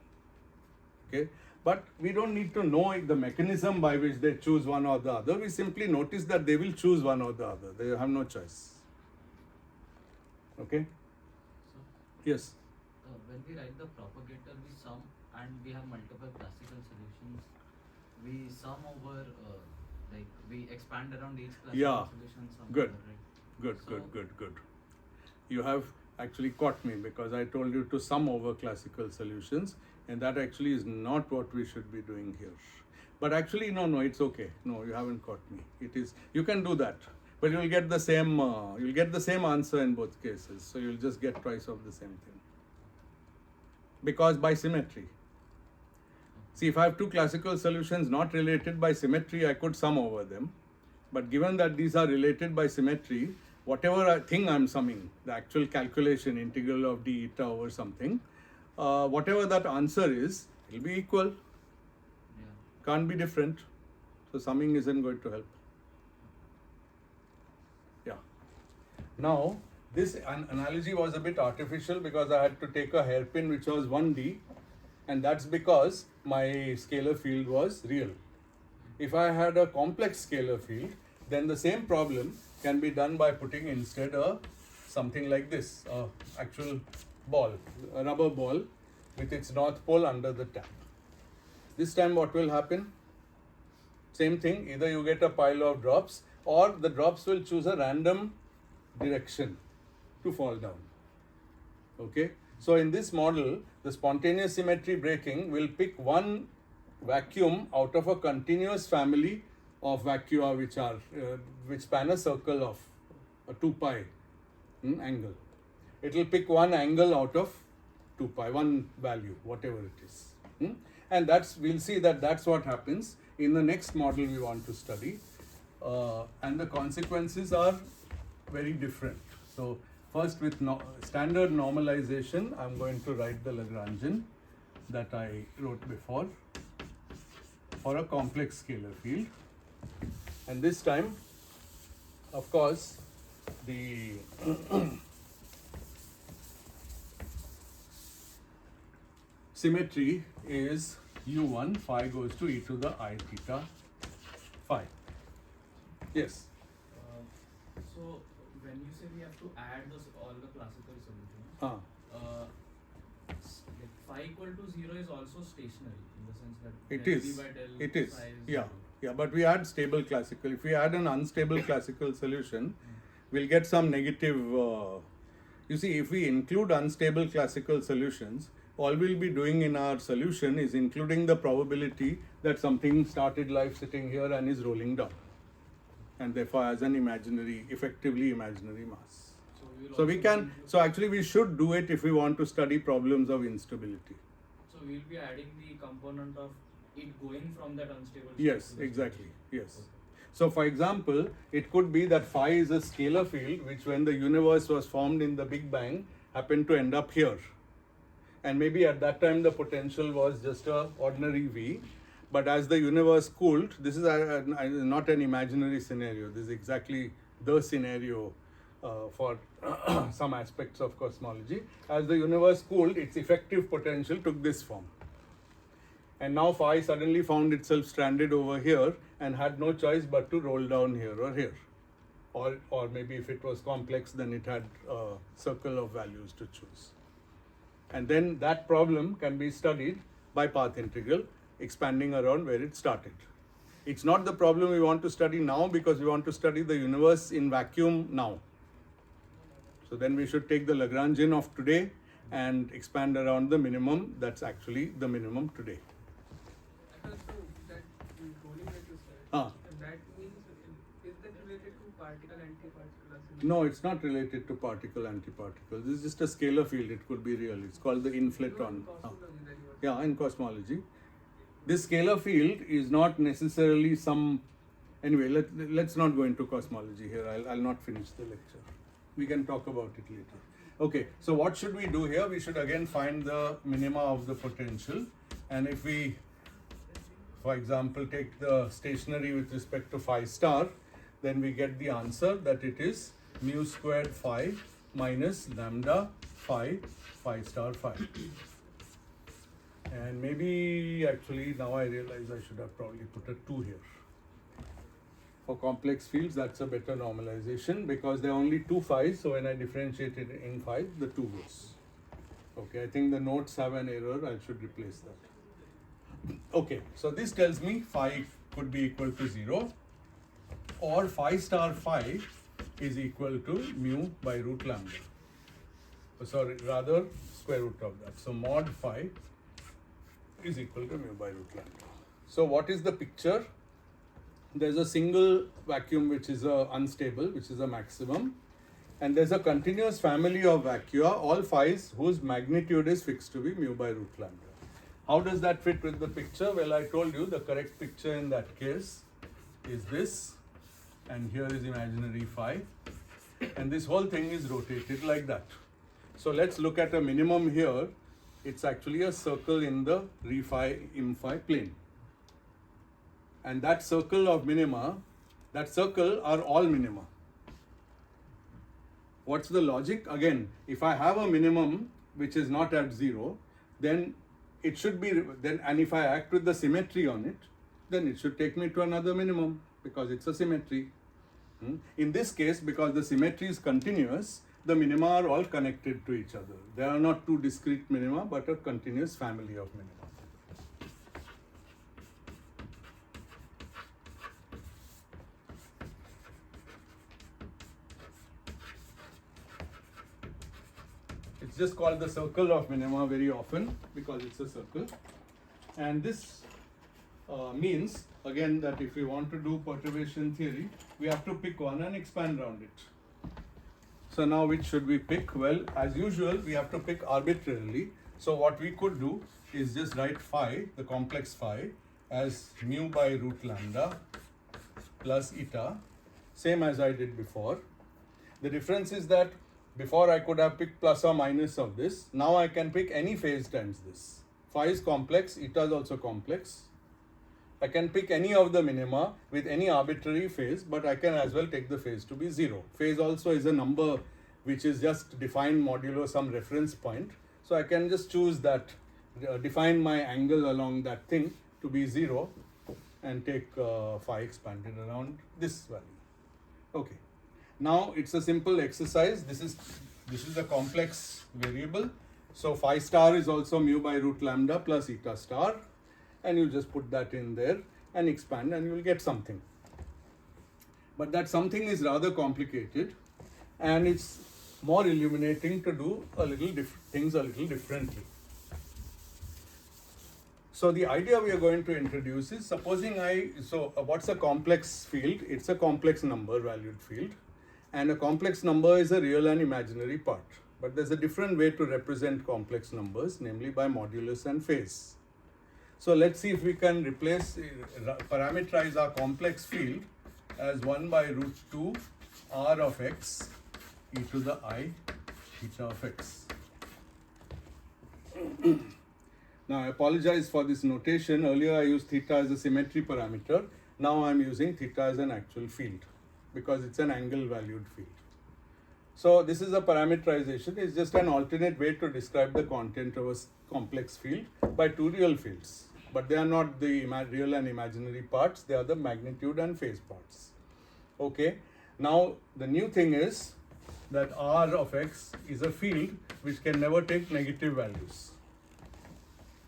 Okay? But we don't need to know the mechanism by which they choose one or the other. We simply notice that they will choose one or the other. They have no choice. Okay? So, Yes. when we write the propagator, we sum and we have multiple classical solutions. We sum over, like we expand around each classical Yeah. solution. Sum Good. over, right? Good, So- good. You have actually caught me because I told you to sum over classical solutions, and that actually is not what we should be doing here. But actually, no, it's okay. No, you haven't caught me. It is, you can do that, but you'll get the same answer in both cases. So you'll just get twice of the same thing. Because by symmetry. See, if I have two classical solutions not related by symmetry, I could sum over them. But given that these are related by symmetry, whatever thing I'm summing, the actual calculation, integral of d eta over something, whatever that answer is, it will be equal. Yeah. Can't be different. So summing isn't going to help. Yeah. Now, this analogy was a bit artificial because I had to take a hairpin which was 1D, and that's because my scalar field was real. If I had a complex scalar field, then the same problem can be done by putting instead something like this, actual ball, a rubber ball with its north pole under the tap. This time what will happen? Same thing, either you get a pile of drops or the drops will choose a random direction to fall down. Okay? So in this model, the spontaneous symmetry breaking will pick one vacuum out of a continuous family of vacua which span a circle of a 2 pi angle. It will pick one angle out of 2 pi, one value, whatever it is. And we'll see that that's what happens in the next model we want to study. And the consequences are very different. So first, with standard normalization, I'm going to write the Lagrangian that I wrote before for a complex scalar field. And this time, of course, the symmetry is u1 phi goes to e to the I theta phi. Yes. So when you say we have to add all the classical solutions, Ah. like phi equal to 0 is also stationary in the sense that It del is. V by del It is. psi Yeah. 0. Yeah. But we add stable classical. If we add an unstable classical solution, we'll get some negative. You see, if we include unstable classical solutions, all we'll be doing in our solution is including the probability that something started life sitting here and is rolling down, and therefore has an imaginary, effectively imaginary mass. we will So we also can. include- So actually, we should do it if we want to study problems of instability. So we'll be adding the component of it going from that unstable state Yes, to the exactly. stable Yes. state. Okay. So, for example, it could be that phi is a scalar field which, when the universe was formed in the Big Bang, happened to end up here. And maybe at that time the potential was just a ordinary V. But as the universe cooled, this is not an imaginary scenario. This is exactly the scenario for some aspects of cosmology. As the universe cooled, its effective potential took this form. And now phi suddenly found itself stranded over here and had no choice but to roll down here or here. Or maybe if it was complex, then it had a circle of values to choose. And then that problem can be studied by path integral, expanding around where it started. It's not the problem we want to study now because we want to study the universe in vacuum now. So then we should take the Lagrangian of today and expand around the minimum that's actually the minimum today. So that rolling that you said, Ah. that means is that related to particle antiparticle? No, it's not related to particle antiparticle. This is just a scalar field. It could be real. It's called the inflaton. Yeah, in cosmology. This scalar field is not necessarily some. Anyway, let's not go into cosmology here. I'll not finish the lecture. We can talk about it later. Okay, so what should we do here? We should again find the minima of the potential. And if we, for example, take the stationary with respect to phi star, then we get the answer that it is mu squared phi minus lambda phi star phi. And maybe actually now I realize I should have probably put a 2 here. For complex fields, that's a better normalization because there are only 2 phi's, so when I differentiate it in phi, the 2 goes. Okay, I think the notes have an error, I should replace that. Okay, so this tells me phi could be equal to 0 or phi star phi is equal to mu by root lambda. Sorry, rather square root of that. So mod phi is equal to mu by root lambda. So what is the picture? There's a single vacuum which is unstable, which is a maximum, and there's a continuous family of vacua, all phi's whose magnitude is fixed to be mu by root lambda. How does that fit with the picture? Well, I told you the correct picture in that case is this, and here is imaginary phi, and this whole thing is rotated like that. So let's look at a minimum here. It's actually a circle in the re phi im phi plane. And that circle of minima, that circle are all minima. What's the logic? Again, if I have a minimum which is not at 0, then it should be, and if I act with the symmetry on it, then it should take me to another minimum because it's a symmetry. In this case, because the symmetry is continuous, the minima are all connected to each other. They are not 2 discrete minima, but a continuous family of minima. It's just called the circle of minima very often because it's a circle. And this means, again, that if we want to do perturbation theory, we have to pick one and expand around it. So now which should we pick? Well, as usual, we have to pick arbitrarily. So what we could do is just write phi, the complex phi, as mu by root lambda plus eta, same as I did before. The difference is that before I could have picked plus or minus of this. Now I can pick any phase times this. Phi is complex, eta is also complex. I can pick any of the minima with any arbitrary phase, but I can as well take the phase to be 0. Phase also is a number which is just defined modulo some reference point. So I can just choose that define my angle along that thing to be 0 and take phi expanded around this value. Okay. Now it's a simple exercise. This is a complex variable. So phi star is also mu by root lambda plus eta star, and you just put that in there and expand and you will get something. But that something is rather complicated, and it's more illuminating to do things a little differently. So the idea we are going to introduce is, supposing what's a complex field? It's a complex number valued field, and a complex number is a real and imaginary part. But there's a different way to represent complex numbers, namely by modulus and phase. So let's see if we can parameterize our complex field as 1 by root 2 r of x e to the I theta of x. Now I apologize for this notation. Earlier I used theta as a symmetry parameter. Now I am using theta as an actual field because it's an angle valued field. So this is a parameterization. It's just an alternate way to describe the content of a complex field by two real fields. But they are not the real and imaginary parts. They are the magnitude and phase parts. Okay. Now the new thing is that R of x is a field which can never take negative values.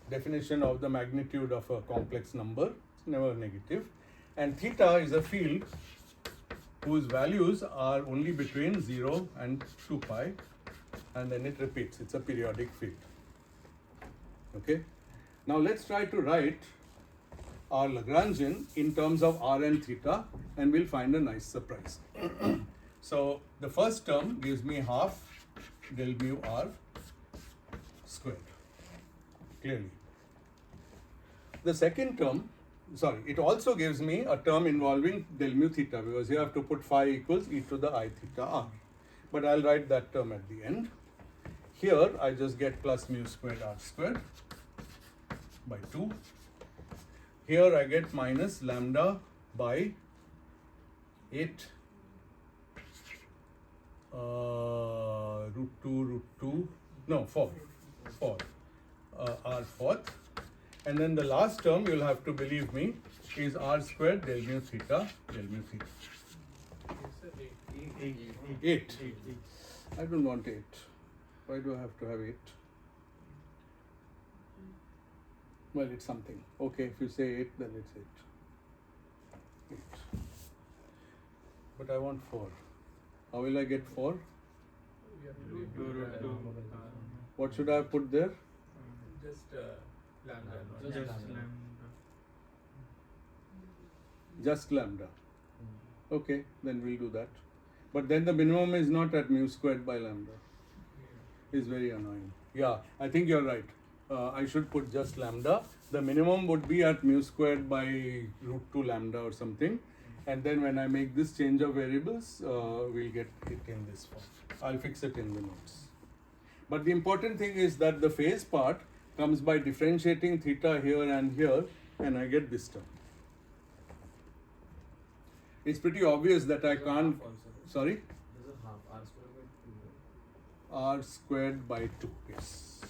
Definition of the magnitude of a complex number is never negative. And theta is a field whose values are only between 0 and 2 pi, and then it repeats. It's a periodic field. Okay. Now let's try to write our Lagrangian in terms of r and theta, and we'll find a nice surprise. So the first term gives me half del mu r squared, clearly. The second term, it also gives me a term involving del mu theta, because here I have to put phi equals e to the I theta r. But I'll write that term at the end. Here I just get plus mu squared r squared by 2. Here I get minus lambda by 8 root 2, no, 4 r fourth. And then the last term, you'll have to believe me, is r squared del mu theta. 8. I don't want 8. Why do I have to have 8? Well, it's something. Okay, if you say 8, then it's 8. 8. But I want 4. How will I get 4? What should I have put there? Just lambda. Just lambda. Just lambda. Okay, then we'll do that. But then the minimum is not at mu squared by lambda. It's very annoying. Yeah, I think you're right. I should put just lambda. The minimum would be at mu squared by root 2 lambda or something. And then when I make this change of variables, we'll get it in this form. I'll fix it in the notes. But the important thing is that the phase part comes by differentiating theta here, and I get this term. It's pretty obvious that I can't. Sorry? There's a half r squared by 2. R squared by 2. Yes.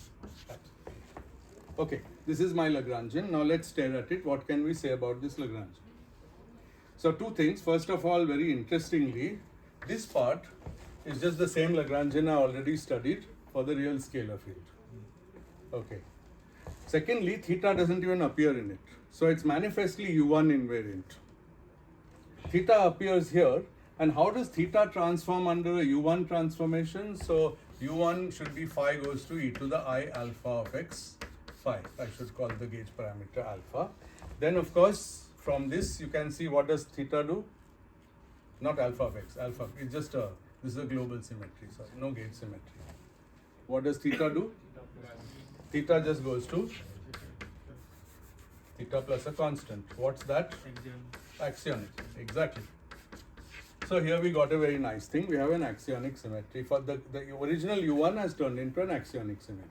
Okay, this is my Lagrangian. Now let's stare at it. What can we say about this Lagrangian? So two things. First of all, very interestingly, this part is just the same Lagrangian I already studied for the real scalar field. Okay. Secondly, theta doesn't even appear in it. So it's manifestly U1 invariant. Theta appears here. And how does theta transform under a U1 transformation? So U1 should be phi goes to e to the I alpha of x phi. I should call the gauge parameter alpha. Then of course, from this you can see what does theta do? Not alpha of x, alpha. It's just this is a global symmetry, sorry, no gauge symmetry. What does theta do? Theta just goes to theta plus a constant. What's that? Axionic. Exactly. So here we got a very nice thing. We have an axionic symmetry. For the original U1 has turned into an axionic symmetry.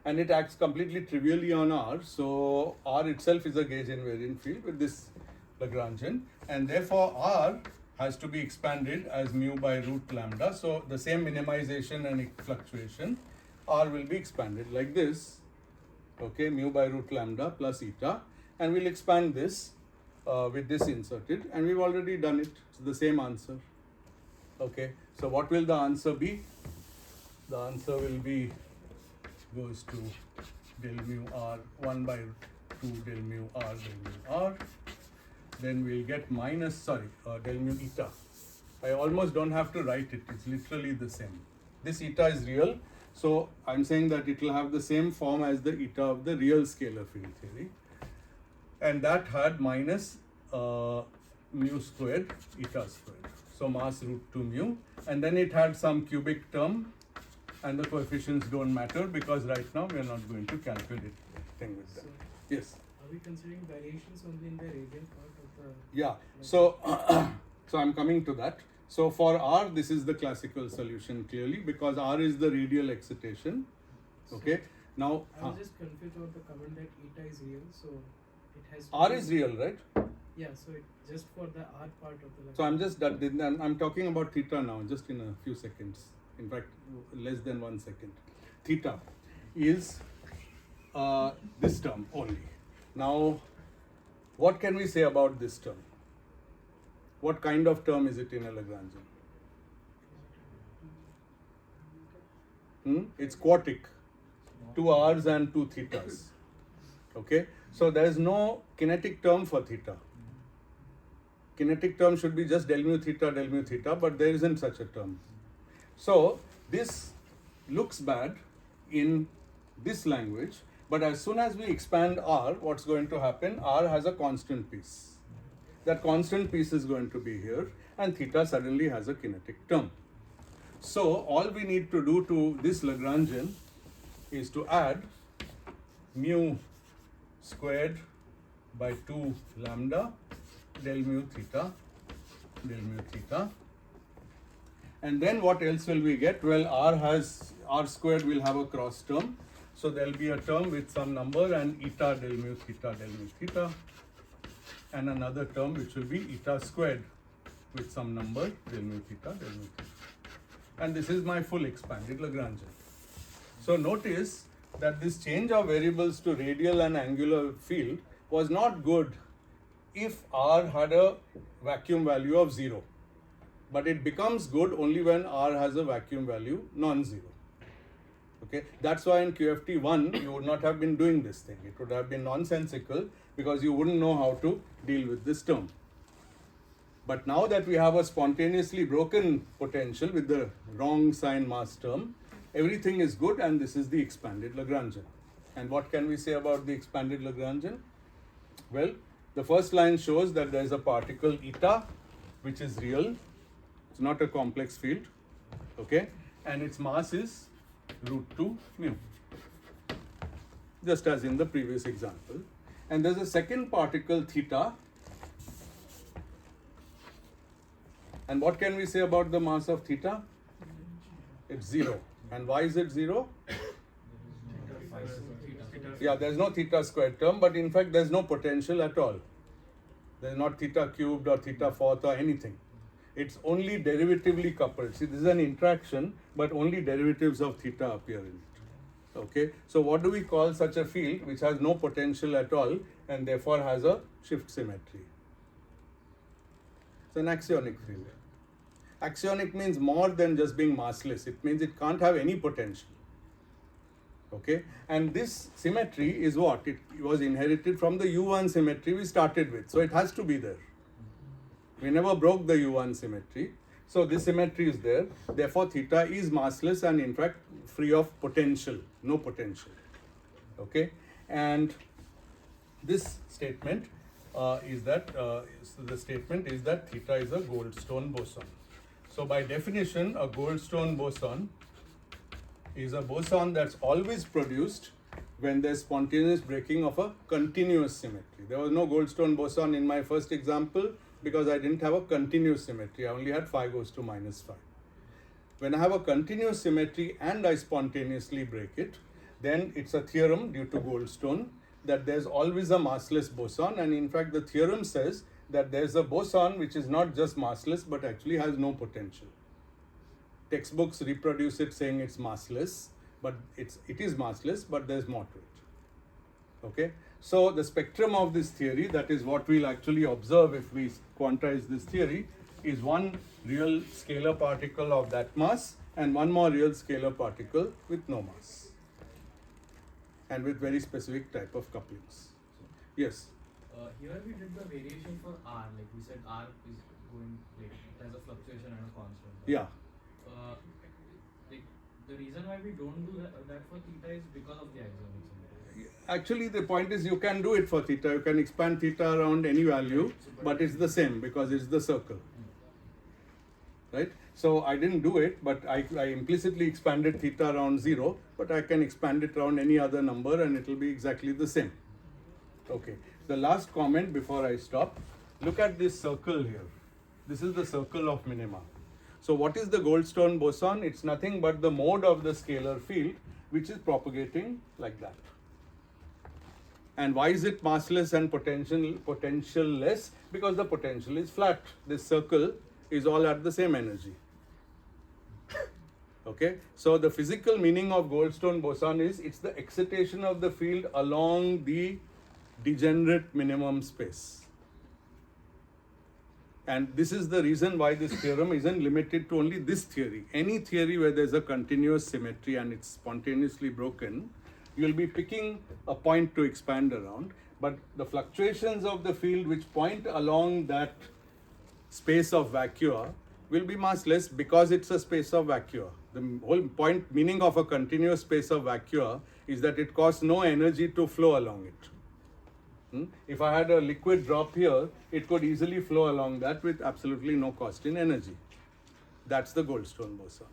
And it acts completely trivially on R. So R itself is a gauge invariant field with this Lagrangian. And therefore R has to be expanded as mu by root lambda. So the same minimization and fluctuation, R will be expanded like this okay, mu by root lambda plus eta, and we'll expand this with this inserted, and we've already done it. It's the same answer. Okay, so what will the answer be? The answer will be goes to del mu r 1 by 2 del mu r del mu r. Then we'll get minus, del mu eta. I almost don't have to write it, it's literally the same. This eta is real, so I'm saying that it will have the same form as the eta of the real scalar field theory. And that had minus mu squared eta squared. So mass root 2 mu, and then it had some cubic term, and the coefficients don't matter because right now we are not going to calculate thing with that. Yes. Are we considering variations only in the radial part of the? Yeah. So so I'm coming to that. So for R, this is the classical solution clearly because R is the radial excitation. Okay. Now I was just confused about the comment that eta is real, so it has. To R be- is real, right? Yeah. So it just for the R part of the. So I'm just I'm talking about theta now, just in a few seconds. In fact, less than 1 second. Theta is this term only. Now, what can we say about this term? What kind of term is it in a Lagrangian? It's quartic. 2 r's and 2 thetas. Okay, so there is no kinetic term for theta. Kinetic term should be just del mu theta, but there isn't such a term. So this looks bad in this language, but as soon as we expand R, what's going to happen? R has a constant piece. That constant piece is going to be here, and theta suddenly has a kinetic term. So all we need to do to this Lagrangian is to add mu squared by 2 lambda del mu theta. And then what else will we get? Well, R squared will have a cross term. So there will be a term with some number and eta del mu theta. And another term which will be eta squared with some number del mu theta. And this is my full expanded Lagrangian. So notice that this change of variables to radial and angular field was not good if R had a vacuum value of 0. But it becomes good only when R has a vacuum value non-zero. Okay, that's why in QFT1 you would not have been doing this thing. It would have been nonsensical because you wouldn't know how to deal with this term. But now that we have a spontaneously broken potential with the wrong sign mass term, everything is good, and this is the expanded Lagrangian. And what can we say about the expanded Lagrangian? Well, the first line shows that there is a particle eta which is real. It's not a complex field, okay, and its mass is root 2 mu, just as in the previous example. And there's a second particle theta, and what can we say about the mass of theta? It's 0. And why is it 0? Yeah, there's no theta squared term, but in fact there's no potential at all. There's not theta cubed or theta fourth or anything. It's only derivatively coupled. See, this is an interaction, but only derivatives of theta appear in it. Okay, so what do we call such a field which has no potential at all and therefore has a shift symmetry? It's an axionic field. Axionic means more than just being massless. It means it can't have any potential. Okay, and this symmetry is what? It was inherited from the U1 symmetry we started with. So it has to be there. We never broke the U1 symmetry. So this symmetry is there. Therefore, theta is massless and in fact free of potential, no potential. Okay, and this statement is that theta is a Goldstone boson. So by definition, a Goldstone boson is a boson that's always produced when there's spontaneous breaking of a continuous symmetry. There was no Goldstone boson in my first example because I didn't have a continuous symmetry. I only had phi goes to minus phi. When I have a continuous symmetry and I spontaneously break it, then it's a theorem due to Goldstone that there's always a massless boson, and in fact the theorem says that there's a boson which is not just massless but actually has no potential. Textbooks reproduce it saying it's massless, but it is massless, but there's more to it. Okay, so the spectrum of this theory, that is what we'll actually observe if we quantize this theory, is one real scalar particle of that mass and one more real scalar particle with no mass and with very specific type of couplings. Yes. Here we did the variation for R, like we said R is going, like it has a fluctuation and a constant. right? Yeah. Like the reason why we don't do that for theta is because of the axiomic symmetry. Actually, the point is you can do it for theta. You can expand theta around any value, but it's the same because it's the circle. Right? So I didn't do it, but I implicitly expanded theta around 0, but I can expand it around any other number and it will be exactly the same. Okay. The last comment before I stop, look at this circle here. This is the circle of minima. So what is the Goldstone boson? It's nothing but the mode of the scalar field which is propagating like that. And why is it massless and potential-less? Because the potential is flat. This circle is all at the same energy. Okay, so the physical meaning of Goldstone boson is it's the excitation of the field along the degenerate minimum space. And this is the reason why this theorem isn't limited to only this theory. Any theory where there's a continuous symmetry and it's spontaneously broken, you'll be picking a point to expand around, but the fluctuations of the field which point along that space of vacua will be massless because it's a space of vacua. The whole point, meaning of a continuous space of vacua is that it costs no energy to flow along it. If I had a liquid drop here, it could easily flow along that with absolutely no cost in energy. That's the Goldstone boson.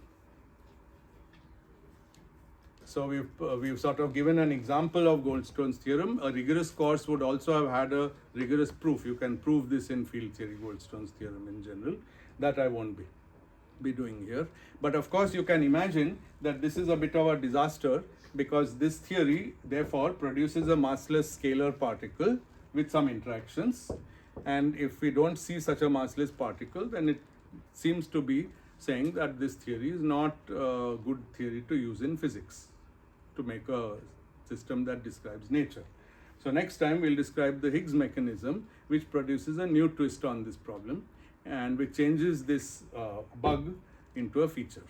So we've sort of given an example of Goldstone's theorem. A rigorous course would also have had a rigorous proof. You can prove this in field theory, Goldstone's theorem in general. That I won't be doing here. But of course, you can imagine that this is a bit of a disaster because this theory, therefore, produces a massless scalar particle with some interactions. And if we don't see such a massless particle, then it seems to be saying that this theory is not a good theory to use in physics to make a system that describes nature. So next time we'll describe the Higgs mechanism, which produces a new twist on this problem and which changes this bug into a feature.